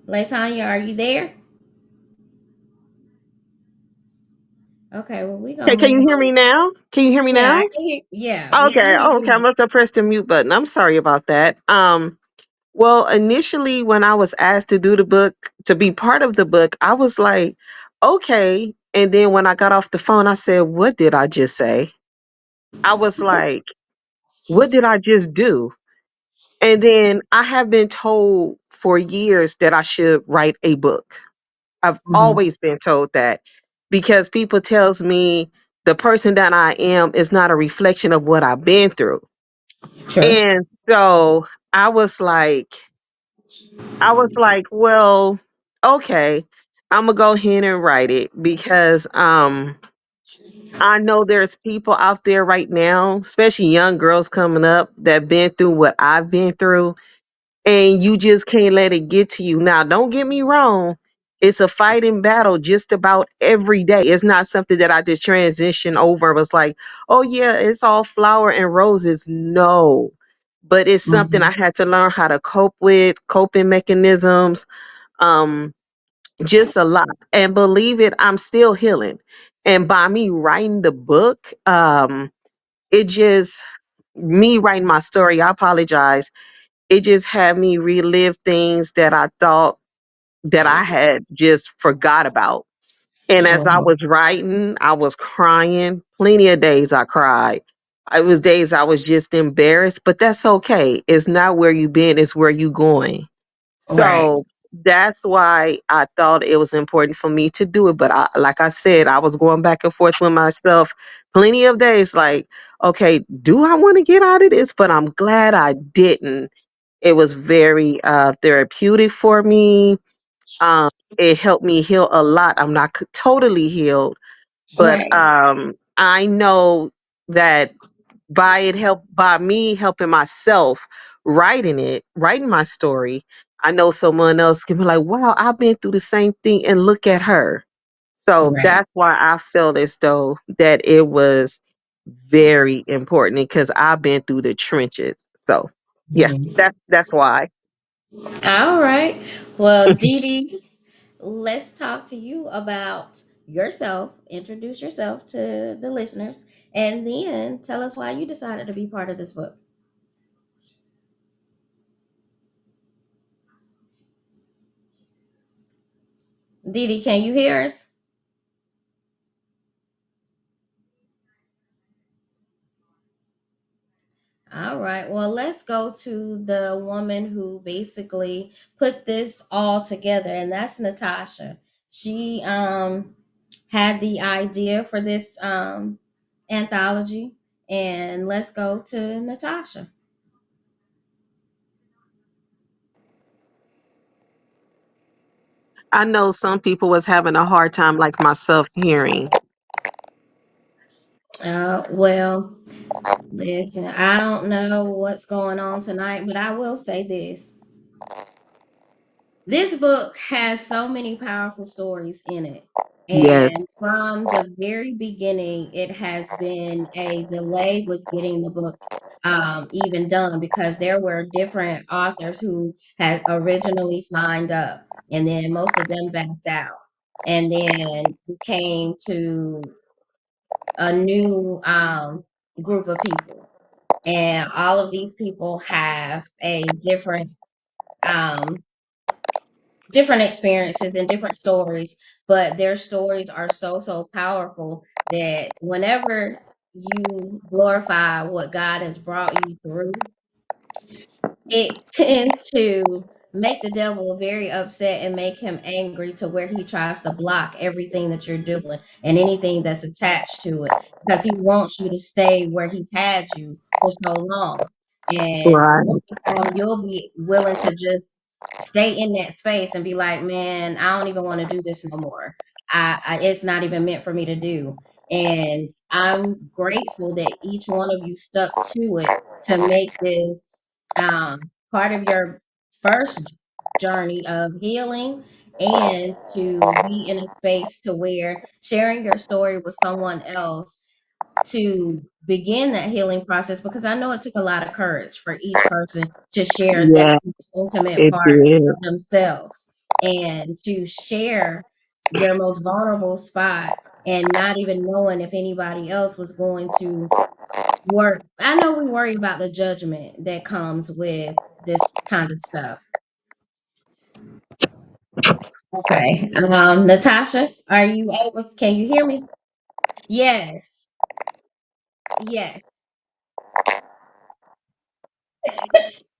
Latanya, are you there? Okay, well we Okay, gonna can move you hear on. me now? Can you hear me Yeah, I now? can hear. Yeah, we can Okay. hear Oh, okay. I you. must have pressed the mute button. I'm sorry about that. Well, initially when I was asked to do the book, to be part of the book, I was like, okay. And then when I got off the phone, I said, what did I just say? I was like, what did I just do? And then I have been told for years that I should write a book. I've Hmm. always been told that because people tells me the person that I am is not a reflection of what I've been through. True. And so I was like, well, okay, I'm gonna go ahead and write it because I know there's people out there right now, especially young girls coming up that been through what I've been through, and you just can't let it get to you. Now, don't get me wrong. It's a fighting battle just about every day. It's not something that I just transition over. It was like, oh yeah, it's all flower and roses. No. But it's something Hmm. I had to learn how to cope with, coping mechanisms, um, just a lot. And believe it, I'm still healing. And by me writing the book, it just me writing my story, I apologize, it just had me relive things that I thought that I had just forgot about. And as I Hmm. was writing, I was crying. Plenty of days I cried. It was days I was just embarrassed, but that's okay. It's not where you been, it's where you going. Right. So that's why I thought it was important for me to do it. But like I said, I was going back and forth with myself plenty of days like, okay, do I want to get out of this? But I'm glad I didn't. It was very therapeutic for me. Um, it helped me heal a lot. I'm not totally healed, but Right. I know that by me helping myself writing it, writing my story, I know someone else can be like, wow, I've been through the same thing and look at her. So Right. that's why I felt as though that it was very important because I've been through the trenches. So yeah, Mhm. that's why. All right. Well, Dee Dee, let's talk to you about yourself. Introduce yourself to the listeners, and then tell us why you decided to be part of this book. Dee Dee, can you hear us? All right. Well, let's go to the woman who basically put this all together, and that's Natasha. She had the idea for this anthology, and let's go to Natasha. I know some people was having a hard time like myself hearing. Well, listen, I don't know what's going on tonight, but I will say this. This book has so many powerful stories in it. Yes. And from the very beginning, it has been a delay with getting the book even done because there were different authors who had originally signed up, and then most of them backed out. And then we came to a new group of people. And all of these people have a um, different experiences and different stories, but their stories are so powerful that whenever you glorify what God has brought you through, it tends to make the devil very upset and make him angry to where he tries to block everything that you're doing and anything that's attached to it because he wants you to stay where he's had you for so long. And Right. most of the time, you'll be willing to just stay in that space and be like, man, I don't even want to do this no more. It's not even meant for me to do. And I'm grateful that each one of you stuck to it to make this part of your first journey of healing and to be in a space to where sharing your story with someone else to begin that healing process, because I know it took a lot of courage for each person to share that Yeah, most intimate it part did. of themselves. and to share their most vulnerable spot and not even knowing if anybody else was going to work. I know we worry about the judgment that comes with this kind of stuff. Okay. Natasha, are you able, can you hear me? Yes. Yes.